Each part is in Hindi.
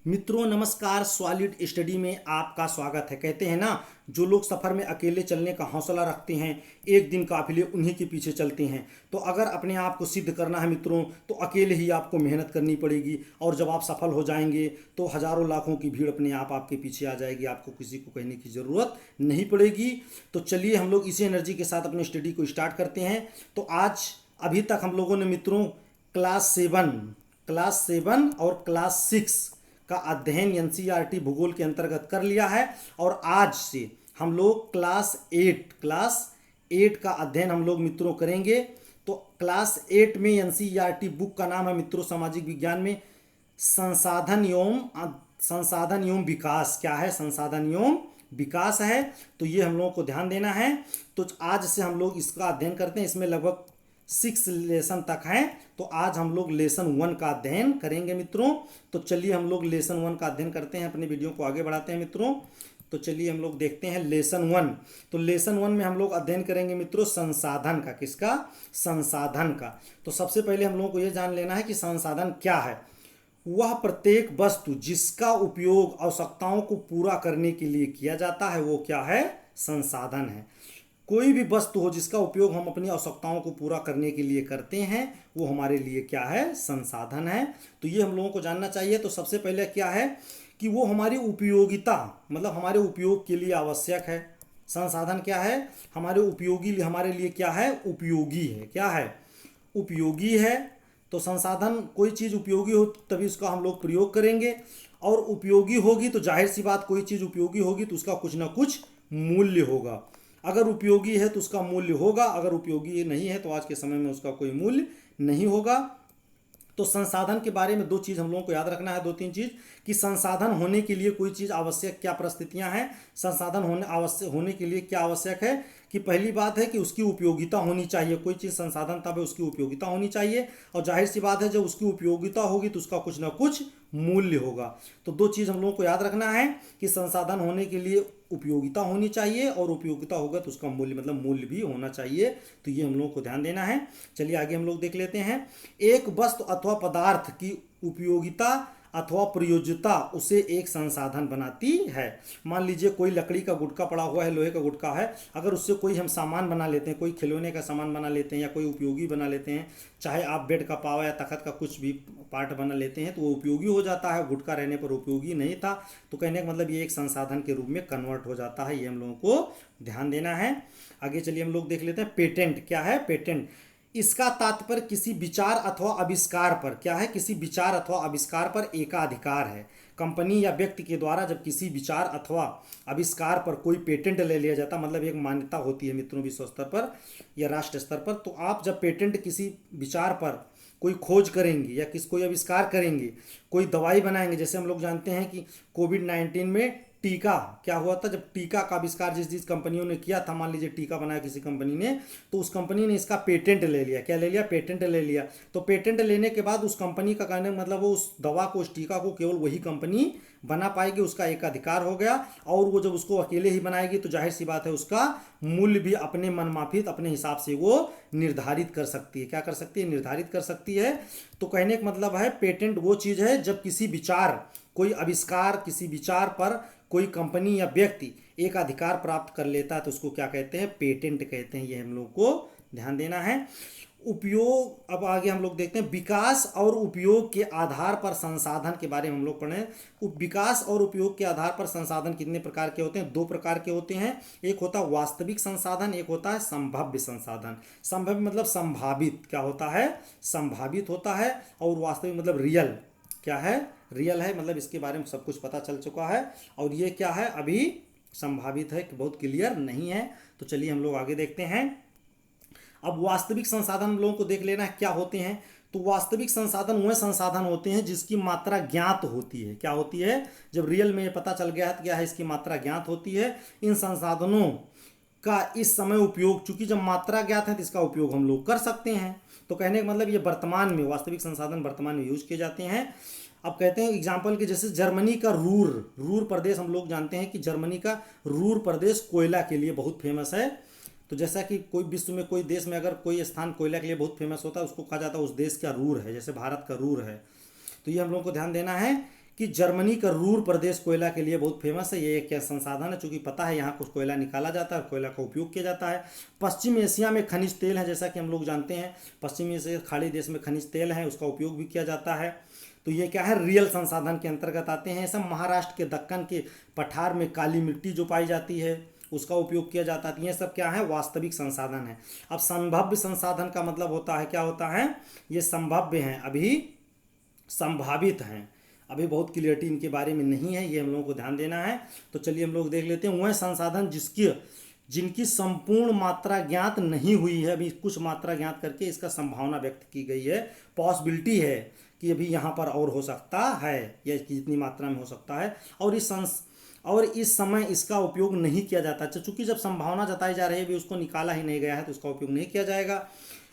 मित्रों नमस्कार। सॉलिड स्टडी में आपका स्वागत है। कहते हैं ना, जो लोग सफ़र में अकेले चलने का हौसला रखते हैं एक दिन काफिले उन्हीं के पीछे चलते हैं। तो अगर अपने आप को सिद्ध करना है मित्रों, तो अकेले ही आपको मेहनत करनी पड़ेगी और जब आप सफल हो जाएंगे तो हज़ारों लाखों की भीड़ अपने आप आपके पीछे आ जाएगी। आपको किसी को कहने की ज़रूरत नहीं पड़ेगी। तो चलिए हम लोग इसी एनर्जी के साथ अपनी स्टडी को स्टार्ट करते हैं। तो आज अभी तक हम लोगों ने मित्रों क्लास 7 और क्लास 6 का अध्ययन एनसीईआरटी भूगोल के अंतर्गत कर लिया है और आज से हम लोग क्लास 8 का अध्ययन हम लोग मित्रों करेंगे। तो क्लास 8 में एनसीईआरटी बुक का नाम है मित्रों सामाजिक विज्ञान में संसाधन एवं विकास। क्या है? संसाधन एवं विकास है। तो ये हम लोगों को ध्यान देना है। तो आज से हम लोग इसका अध्ययन करते हैं। इसमें लगभग 6 लेसन तक हैं। तो आज हम लोग लेसन 1 का अध्ययन करेंगे मित्रों। तो चलिए हम लोग लेसन 1 का अध्ययन करते हैं, अपने वीडियो को आगे बढ़ाते हैं मित्रों। तो चलिए हम लोग देखते हैं लेसन 1। तो लेसन 1 में हम लोग अध्ययन करेंगे मित्रों संसाधन का। किसका? संसाधन का। तो सबसे पहले हम लोगों को यह जान लेना है कि संसाधन क्या है। वह प्रत्येक वस्तु जिसका उपयोग आवश्यकताओं को पूरा करने के लिए किया जाता है वो क्या है? संसाधन है। कोई भी वस्तु हो जिसका उपयोग हम अपनी आवश्यकताओं को पूरा करने के लिए करते हैं वो हमारे लिए क्या है? संसाधन है। तो ये हम लोगों को जानना चाहिए। तो सबसे पहले क्या है कि वो हमारी उपयोगिता, मतलब हमारे उपयोग के लिए आवश्यक है। संसाधन क्या है? हमारे लिए क्या है? उपयोगी है। क्या है? उपयोगी है। तो संसाधन, कोई चीज़ उपयोगी हो तभी उसका हम लोग प्रयोग करेंगे और उपयोगी होगी तो जाहिर सी बात, कोई चीज़ उपयोगी होगी तो उसका कुछ ना कुछ मूल्य होगा। अगर उपयोगी है तो उसका मूल्य होगा, अगर उपयोगी नहीं है तो आज के समय में उसका कोई मूल्य नहीं होगा। तो संसाधन के बारे में दो चीज़ हम लोगों को याद रखना है, 2-3 चीज़, कि संसाधन होने के लिए कोई चीज़ आवश्यक क्या परिस्थितियां हैं। संसाधन होने के लिए क्या आवश्यक है कि पहली बात है कि उसकी उपयोगिता होनी चाहिए। कोई चीज़ संसाधन तब है उसकी उपयोगिता होनी चाहिए और जाहिर सी बात है जब उसकी उपयोगिता होगी तो उसका कुछ ना कुछ मूल्य होगा। तो दो चीज़ हम लोगों को याद रखना है कि संसाधन होने के लिए उपयोगिता होनी चाहिए और उपयोगिता होगा तो उसका मूल्य, मतलब मूल्य भी होना चाहिए। तो ये हम लोगों को ध्यान देना है। चलिए आगे हम लोग देख लेते हैं। एक वस्तु अथवा पदार्थ की उपयोगिता अथवा प्रयोज्यता उसे एक संसाधन बनाती है। मान लीजिए कोई लकड़ी का गुटका पड़ा हुआ है, लोहे का गुटका है, अगर उससे कोई हम सामान बना लेते हैं, कोई खिलौने का सामान बना लेते हैं या कोई उपयोगी बना लेते हैं, चाहे आप बेड का पावा या तखत का कुछ भी पार्ट बना लेते हैं तो वो उपयोगी हो जाता है। गुटका रहने पर उपयोगी नहीं था। तो कहने का मतलब ये एक संसाधन के रूप में कन्वर्ट हो जाता है। ये हम लोगों को ध्यान देना है। आगे चलिए हम लोग देख लेते हैं पेटेंट। क्या है? पेटेंट। इसका तात्पर्य किसी विचार अथवा आविष्कार पर, क्या है? किसी विचार अथवा आविष्कार पर एकाधिकार है। कंपनी या व्यक्ति के द्वारा जब किसी विचार अथवा आविष्कार पर कोई पेटेंट ले लिया जाता, मतलब एक मान्यता होती है मित्रों विश्व स्तर पर या राष्ट्र स्तर पर। तो आप जब पेटेंट किसी विचार पर कोई खोज करेंगे या कोई आविष्कार करेंगे, कोई दवाई बनाएंगे, जैसे हम लोग जानते हैं कि कोविड-19 में टीका क्या हुआ था, जब टीका का आविष्कार जिस कंपनियों ने किया था, मान लीजिए टीका बनाया किसी कंपनी ने, तो उस कंपनी ने इसका पेटेंट ले लिया। क्या ले लिया? पेटेंट ले लिया। तो पेटेंट लेने के बाद उस कंपनी का कहने मतलब वो उस दवा को, उस टीका को केवल वही कंपनी बना पाएगी, उसका एक अधिकार हो गया। और वो जब उसको अकेले ही बनाएगी तो जाहिर सी बात है उसका मूल्य भी अपने मनमाफिक अपने हिसाब से वो निर्धारित कर सकती है। क्या कर सकती है? निर्धारित कर सकती है। तो कहने का मतलब है पेटेंट वो चीज़ है जब किसी विचार, कोई आविष्कार, किसी विचार पर कोई कंपनी या व्यक्ति एक अधिकार प्राप्त कर लेता है तो उसको क्या कहते हैं? पेटेंट कहते हैं। ये हम लोग को ध्यान देना है। उपयोग, अब आगे हम लोग देखते हैं विकास और उपयोग के आधार पर संसाधन के बारे में हम लोग पढ़ें। विकास और उपयोग के आधार पर संसाधन कितने प्रकार के होते हैं? 2 प्रकार के होते हैं। एक होता है वास्तविक संसाधन, एक होता है संभाव्य संसाधन। संभाव्य मतलब संभावित। क्या होता है? संभावित होता है। और वास्तविक मतलब रियल। क्या है? रियल है, मतलब इसके बारे में सब कुछ पता चल चुका है। और ये क्या है? अभी संभावित है कि बहुत क्लियर नहीं है। तो चलिए हम लोग आगे देखते हैं। अब वास्तविक संसाधन हम लोगों को देख लेना है क्या होते हैं। तो वास्तविक संसाधन वह संसाधन होते हैं जिसकी मात्रा ज्ञात होती है। क्या होती है? जब रियल में ये पता चल गया है तो क्या है? इसकी मात्रा ज्ञात होती है। इन संसाधनों का इस समय उपयोग, चूंकि जब मात्रा ज्ञात है तो इसका उपयोग हम लोग कर सकते हैं। तो कहने का मतलब ये वर्तमान में, वास्तविक संसाधन वर्तमान में यूज किए जाते हैं। अब कहते हैं एग्जाम्पल के, जैसे जर्मनी का रूर प्रदेश, हम लोग जानते हैं कि जर्मनी का रूर प्रदेश कोयला के लिए बहुत फेमस है। तो जैसा कि कोई विश्व में कोई देश में अगर कोई स्थान कोयला के लिए बहुत फेमस होता है उसको कहा जाता है उस देश का रूर है, जैसे भारत का रूर है। तो ये हम लोगों को ध्यान देना है कि जर्मनी का रूर प्रदेश कोयला के लिए बहुत फेमस है। ये एक क्या संसाधन है, चूँकि पता है यहाँ कुछ कोयला निकाला जाता है और कोयला का उपयोग किया जाता है। पश्चिम एशिया में खनिज तेल है, जैसा कि हम लोग जानते हैं पश्चिम एशिया खाड़ी देश में खनिज तेल है, उसका उपयोग भी किया जाता है। तो ये क्या है, रियल संसाधन के अंतर्गत आते हैं। सब महाराष्ट्र के दक्कन के पठार में काली मिट्टी जो पाई जाती है उसका उपयोग किया जाता है। ये सब क्या है, वास्तविक संसाधन है। अब संभाव्य संसाधन का मतलब होता है, क्या होता है, ये संभाव्य हैं, अभी संभावित हैं, अभी बहुत क्लियरिटी इनके बारे में नहीं है, ये हम लोगों को ध्यान देना है। तो चलिए हम लोग देख लेते हैं। वह संसाधन जिनकी संपूर्ण मात्रा ज्ञात नहीं हुई है, अभी कुछ मात्रा ज्ञात करके इसका संभावना व्यक्त की गई है, पॉसिबिलिटी है कि अभी यहाँ पर और हो सकता है, या कितनी मात्रा में हो सकता है, और इस समय इसका उपयोग नहीं किया जाता। चूंकि जब संभावना जताई जा रही है, भी उसको निकाला ही नहीं गया है, तो उसका उपयोग नहीं किया जाएगा।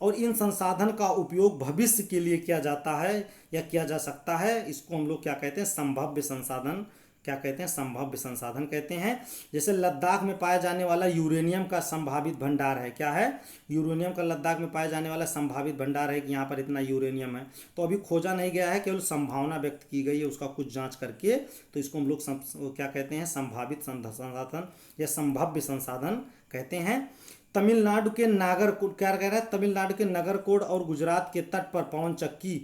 और इन संसाधन का उपयोग भविष्य के लिए किया जाता है या किया जा सकता है, इसको हम लोग क्या कहते हैं, संभाव्य संसाधन, क्या कहते हैं, संभाव्य संसाधन कहते हैं। जैसे लद्दाख में पाया जाने वाला यूरेनियम का संभावित भंडार है, क्या है, यूरेनियम का लद्दाख में पाया जाने वाला संभावित भंडार है कि यहाँ पर इतना यूरेनियम है। तो अभी खोजा नहीं गया है, केवल संभावना व्यक्त की गई है, उसका कुछ जांच करके, तो इसको हम लोग क्या कहते हैं, संभावित संसाधन या संभाव्य संसाधन कहते हैं। तमिलनाडु के नागरकोट, क्या कह रहा है, तमिलनाडु के नागरकोट और गुजरात के तट पर पवन चक्की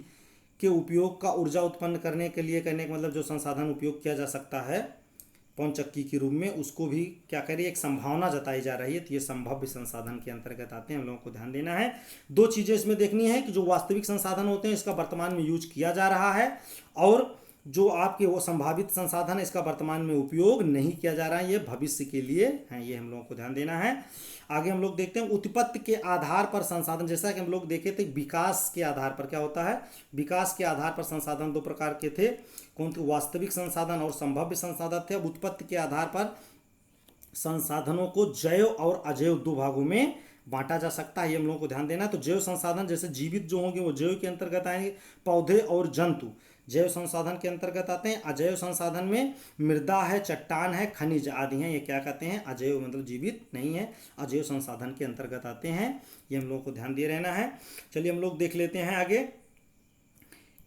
के उपयोग का ऊर्जा उत्पन्न करने के लिए, कहने का मतलब जो संसाधन उपयोग किया जा सकता है पवन चक्की के रूप में, उसको भी क्या कह रही है, एक संभावना जताई जा रही है। तो ये संभाव्य संसाधन के अंतर्गत आते हैं, हम लोगों को ध्यान देना है। दो चीज़ें इसमें देखनी है कि जो वास्तविक संसाधन होते हैं इसका वर्तमान में यूज किया जा रहा है, और जो आपके वो संभावित संसाधन है इसका वर्तमान में उपयोग नहीं किया जा रहा है, ये भविष्य के लिए है, ये हम लोगों को ध्यान देना है। आगे हम लोग देखते हैं उत्पत्ति के आधार पर संसाधन। जैसा कि हम लोग देखे थे विकास के आधार पर, क्या होता है, विकास के आधार पर संसाधन दो प्रकार के थे, कौन थे, वास्तविक संसाधन और संभाव्य संसाधन थे। अब उत्पत्ति के आधार पर संसाधनों को जैव और अजैव दो भागों में बांटा जा सकता है, ये हम लोगों को ध्यान देना है। तो जैव संसाधन जैसे जीवित जो होंगे वो जैव के अंतर्गत आएंगे, पौधे और जंतु जैव संसाधन के अंतर्गत आते हैं। अजैव संसाधन में मृदा है, चट्टान है, खनिज आदि हैं, ये क्या कहते हैं, अजैव, मतलब जीवित नहीं है, अजैव संसाधन के अंतर्गत आते हैं, ये हम लोगों को ध्यान दिए रहना है। चलिए हम लोग देख लेते हैं आगे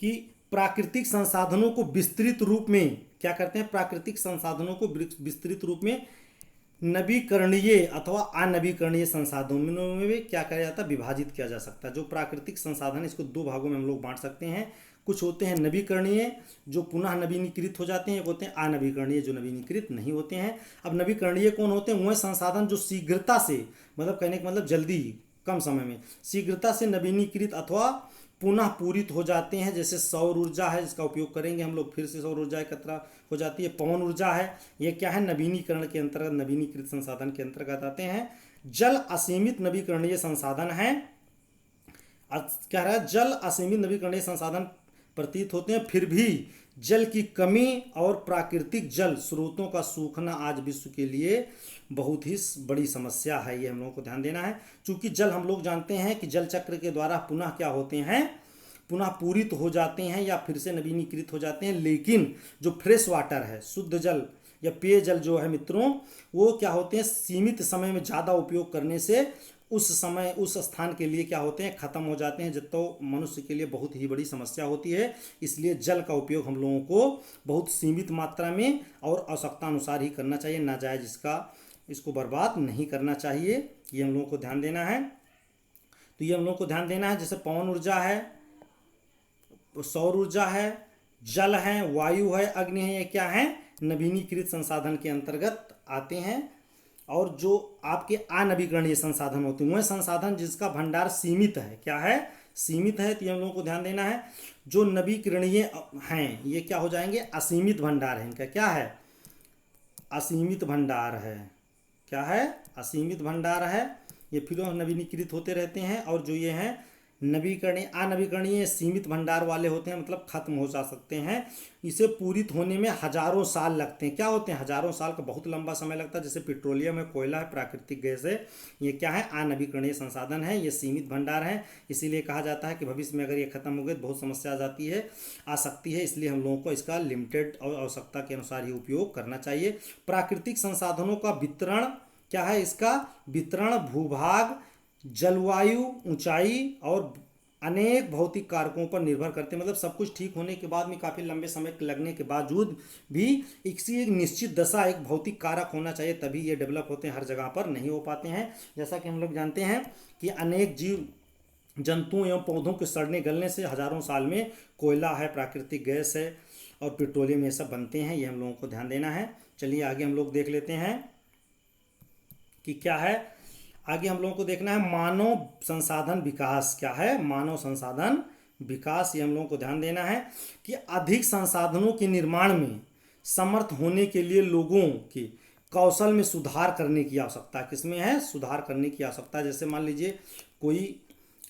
कि प्राकृतिक संसाधनों को विस्तृत रूप में क्या करते हैं, प्राकृतिक संसाधनों को विस्तृत रूप में नवीकरणीय अथवा अनवीकरणीय संसाधनों में भी क्या किया जाता है, विभाजित किया जा सकता है। जो प्राकृतिक संसाधन, इसको दो भागों में हम लोग बांट सकते हैं। कुछ होते हैं नवीकरणीय जो पुनः नवीनीकृत हो जाते हैं, एक होते हैं अनवीकरणीय जो नवीनीकृत नहीं होते हैं। अब नवीकरणीय कौन होते हैं, वह संसाधन जो शीघ्रता से, मतलब कहने का मतलब जल्दी, कम समय में शीघ्रता से नवीनीकृत अथवा पुनः पूरित हो जाते हैं। जैसे सौर ऊर्जा है, जिसका उपयोग करेंगे हम लोग, फिर से सौर ऊर्जा एकत्र हो जाती है। पवन ऊर्जा है, ये क्या है, नवीनीकरण के अंतर्गत, नवीनीकृत संसाधन के अंतर्गत आते हैं। जल असीमित नवीकरणीय संसाधन है, क्या रहा है, जल असीमित नवीकरणीय संसाधन प्रतीत होते हैं, फिर भी जल की कमी और प्राकृतिक जल स्रोतों का सूखना आज विश्व के लिए बहुत ही बड़ी समस्या है, ये हम लोगों को ध्यान देना है। क्योंकि जल हम लोग जानते हैं कि जल चक्र के द्वारा पुनः क्या होते हैं, पुनः पूरित हो जाते हैं या फिर से नवीनीकृत हो जाते हैं, लेकिन जो फ्रेश वाटर है, शुद्ध जल या पेयजल जो है मित्रों, वो क्या होते हैं, सीमित समय में ज़्यादा उपयोग करने से उस समय उस स्थान के लिए क्या होते हैं, ख़त्म हो जाते हैं, तो मनुष्य के लिए बहुत ही बड़ी समस्या होती है। इसलिए जल का उपयोग हम लोगों को बहुत सीमित मात्रा में और आवश्यकता अनुसार ही करना चाहिए, नाजायज इसको बर्बाद नहीं करना चाहिए, ये हम लोगों को ध्यान देना है। तो ये हम लोगों को ध्यान देना है, जैसे पवन ऊर्जा है, सौर ऊर्जा है, जल है, वायु है, अग्नि है, ये क्या है, नवीनीकृत संसाधन के अंतर्गत आते हैं। और जो आपके अनवीकरणीय संसाधन होते हैं, वह संसाधन जिसका भंडार सीमित है, क्या है, सीमित है, तो ये हम लोगों को ध्यान देना है। जो नवीकरणीय हैं ये क्या हो जाएंगे, असीमित भंडार है इनका, क्या है, असीमित भंडार है, क्या है, असीमित भंडार है, ये फिर नवीनीकृत होते रहते हैं। और जो ये हैं नवीकरणीय अनवीकरणीय सीमित भंडार वाले होते हैं, मतलब खत्म हो जा सकते हैं, इसे पूरित होने में हजारों साल लगते हैं। क्या होते हैं, हजारों साल का बहुत लंबा समय लगता है। जैसे पेट्रोलियम है, कोयला है, प्राकृतिक गैस है, ये क्या है, अनवीकरणीय संसाधन है, ये सीमित भंडार है। इसीलिए कहा जाता है कि भविष्य में अगर ये खत्म हो गए तो बहुत समस्या आ सकती है। इसलिए हम लोगों को इसका लिमिटेड और आवश्यकता के अनुसार ही उपयोग करना चाहिए। प्राकृतिक संसाधनों का वितरण क्या है, इसका वितरण भूभाग, जलवायु, ऊंचाई और अनेक भौतिक कारकों पर निर्भर करते हैं, मतलब सब कुछ ठीक होने के बाद में काफ़ी लंबे समय लगने के बावजूद भी किसी एक निश्चित दशा, एक भौतिक कारक होना चाहिए, तभी ये डेवलप होते हैं, हर जगह पर नहीं हो पाते हैं। जैसा कि हम लोग जानते हैं कि अनेक जीव जंतुओं एवं पौधों के सड़ने गलने से हजारों साल में कोयला है, प्राकृतिक गैस है और पेट्रोलियम, ये सब बनते हैं। ये हम लोगों को ध्यान देना है। चलिए आगे हम लोग देख लेते हैं कि क्या है। आगे हम लोगों को देखना है मानव संसाधन विकास। क्या है? मानव संसाधन विकास। ये हम लोगों को ध्यान देना है कि अधिक संसाधनों के निर्माण में समर्थ होने के लिए लोगों के कौशल में सुधार करने की आवश्यकता है। किसमें है? सुधार करने की आवश्यकता है। जैसे मान लीजिए कोई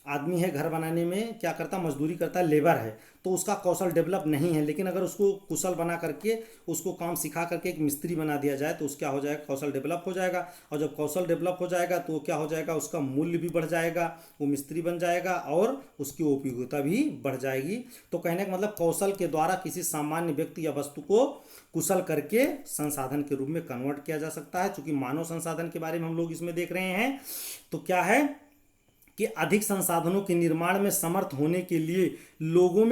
आदमी है, घर बनाने में क्या करता, मजदूरी करता है, लेबर है, तो उसका कौशल डेवलप नहीं है, लेकिन अगर उसको कुशल बना करके उसको काम सिखा करके एक मिस्त्री बना दिया जाए तो उसका क्या हो जाएगा, कौशल डेवलप हो जाएगा। और जब कौशल डेवलप हो जाएगा तो क्या हो जाएगा, उसका मूल्य भी बढ़ जाएगा, वो मिस्त्री बन जाएगा और उसकी उपयोगिता भी बढ़ जाएगी। तो कहने का मतलब कौशल के द्वारा किसी सामान्य व्यक्ति या वस्तु को कुशल करके संसाधन के रूप में कन्वर्ट किया जा सकता है। चूंकि मानव संसाधन के बारे में हम लोग इसमें देख रहे हैं, तो क्या है कि अधिक संसाधनों के निर्माण में समर्थ होने के लिए लोगों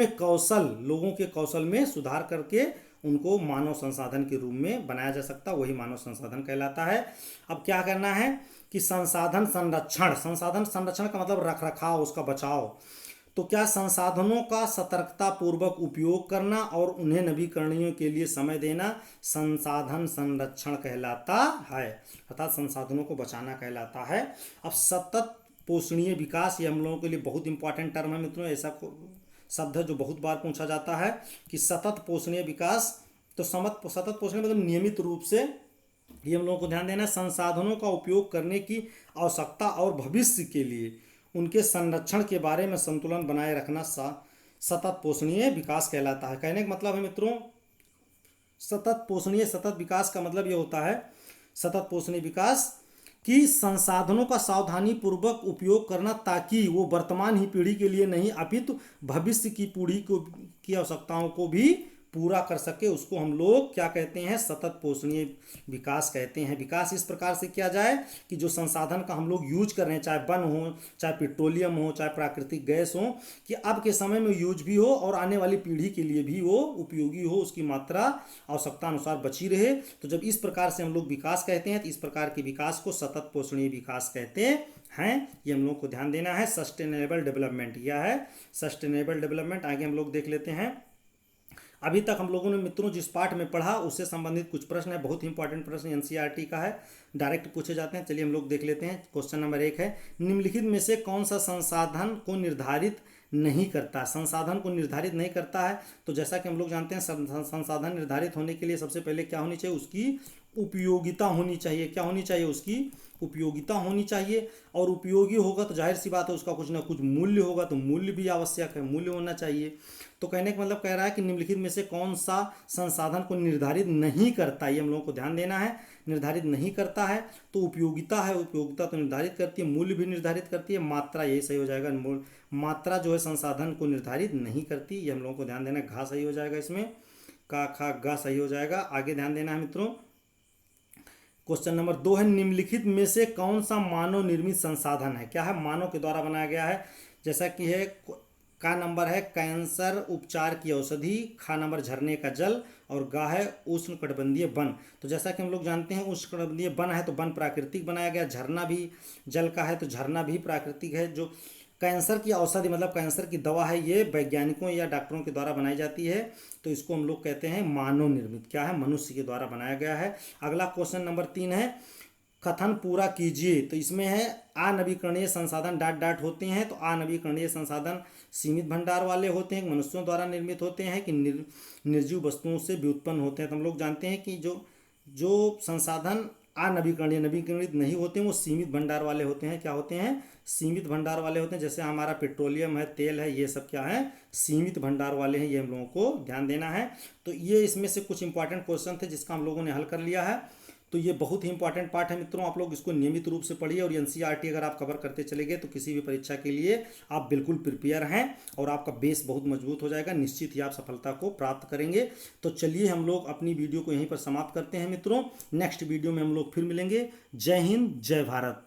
के कौशल में सुधार करके उनको मानव संसाधन के रूप में बनाया जा सकता है, वही मानव संसाधन कहलाता है। अब क्या करना है कि संसाधन संरक्षण का मतलब रख रखाव, उसका बचाव। तो क्या संसाधनों का सतर्कता पूर्वक उपयोग करना और उन्हें नवीकरणीय के लिए समय देना संसाधन संरक्षण कहलाता है, अर्थात संसाधनों को बचाना कहलाता है। अब सतत पोषणीय विकास, ये हम लोगों के लिए बहुत इंपॉर्टेंट टर्म है मित्रों। ऐसा शब्द है जो बहुत बार पूछा जाता है कि सतत पोषणीय विकास। तो सतत पोषणीय मतलब नियमित रूप से, ये हम लोगों को ध्यान देना है, संसाधनों का उपयोग करने की आवश्यकता और भविष्य के लिए उनके संरक्षण के बारे में संतुलन बनाए रखना सतत पोषणीय विकास कहलाता है। कहने का मतलब है मित्रों, सतत विकास का मतलब ये होता है, सतत पोषणीय विकास कि संसाधनों का सावधानी पूर्वक उपयोग करना ताकि वो वर्तमान ही पीढ़ी के लिए नहीं अपितु भविष्य की पीढ़ी की आवश्यकताओं को भी पूरा कर सके, उसको हम लोग क्या कहते हैं, सतत पोषणीय विकास कहते हैं। विकास इस प्रकार से किया जाए कि जो संसाधन का हम लोग यूज कर रहे हैं, चाहे वन हो, चाहे पेट्रोलियम हो, चाहे प्राकृतिक गैस हो, कि अब के समय में यूज भी हो और आने वाली पीढ़ी के लिए भी वो उपयोगी हो, उसकी मात्रा आवश्यकता अनुसार बची रहे। तो जब इस प्रकार से हम लोग विकास कहते हैं तो इस प्रकार के विकास को सतत पोषणीय विकास कहते हैं। ये हम लोग को ध्यान देना है। सस्टेनेबल डेवलपमेंट, यह है सस्टेनेबल डेवलपमेंट। आगे हम लोग देख लेते हैं। अभी तक हम लोगों ने मित्रों जिस पाठ में पढ़ा उससे संबंधित कुछ प्रश्न है, बहुत ही इंपॉर्टेंट प्रश्न एनसीईआरटी का है, डायरेक्ट पूछे जाते हैं। चलिए हम लोग देख लेते हैं। क्वेश्चन नंबर 1 है, निम्नलिखित में से कौन सा संसाधन को निर्धारित नहीं करता, संसाधन को निर्धारित नहीं करता है। तो जैसा कि हम लोग जानते हैं संसाधन निर्धारित होने के लिए सबसे पहले क्या होनी चाहिए, उसकी उपयोगिता होनी चाहिए। क्या होनी चाहिए, उसकी उपयोगिता होनी चाहिए। और उपयोगी होगा तो जाहिर सी बात है उसका कुछ ना कुछ मूल्य होगा, तो मूल्य भी आवश्यक है, मूल्य होना चाहिए। तो कहने का मतलब कह रहा है कि निम्नलिखित में से कौन सा संसाधन को निर्धारित नहीं करता, ये हम लोगों को ध्यान देना है। निर्धारित नहीं करता है तो उपयोगिता है, उपयोगिता तो निर्धारित करती है, मूल्य भी निर्धारित करती है, मात्रा, यही सही हो जाएगा। मात्रा जो है संसाधन को निर्धारित नहीं करती, ये हम लोगों को ध्यान देना है। घा सही हो जाएगा इसमें, का खा गा सही हो जाएगा। आगे ध्यान देना है मित्रों। क्वेश्चन नंबर 2 है, निम्नलिखित में से कौन सा मानव निर्मित संसाधन है। क्या है, मानव के द्वारा बनाया गया है। जैसा कि है का नंबर है कैंसर उपचार की औषधि, खा नंबर झरने का जल और गा है उष्णकटिबंधीय वन। तो जैसा कि हम लोग जानते हैं उष्णकटिबंधीय वन है तो वन प्राकृतिक बनाया गया, झरना भी जल का है तो झरना भी प्राकृतिक है। जो कैंसर की औषधि मतलब कैंसर की दवा है, ये वैज्ञानिकों या डॉक्टरों के द्वारा बनाई जाती है, तो इसको हम लोग कहते हैं मानव निर्मित। क्या है, मनुष्य के द्वारा बनाया गया है। अगला क्वेश्चन नंबर 3 है, कथन पूरा कीजिए। तो इसमें है अनवीकरणीय संसाधन डॉट डॉट होते हैं, तो अनवीकरणीय संसाधन सीमित भंडार वाले होते हैं, मनुष्यों द्वारा निर्मित होते हैं कि निर्जीव वस्तुओं से व्युत्पन्न होते हैं। तो हम लोग जानते हैं कि जो संसाधन अनवीकरणीय नवीकरणित नहीं होते हैं वो सीमित भंडार वाले होते हैं। क्या होते हैं, सीमित भंडार वाले होते हैं। जैसे हमारा पेट्रोलियम है, तेल है, ये सब क्या है, सीमित भंडार वाले हैं, ये हम लोगों को ध्यान देना है। तो ये इसमें से कुछ इंपॉर्टेंट क्वेश्चन थे जिसका हम लोगों ने हल कर लिया है। तो ये बहुत ही इंपॉर्टेंट पार्ट है मित्रों, आप लोग इसको नियमित रूप से पढ़िए और एनसीईआरटी अगर आप कवर करते चले गए तो किसी भी परीक्षा के लिए आप बिल्कुल प्रिपेयर हैं और आपका बेस बहुत मजबूत हो जाएगा, निश्चित ही आप सफलता को प्राप्त करेंगे। तो चलिए हम लोग अपनी वीडियो को यहीं पर समाप्त करते हैं मित्रों, नेक्स्ट वीडियो में हम लोग फिर मिलेंगे। जय हिंद, जय भारत।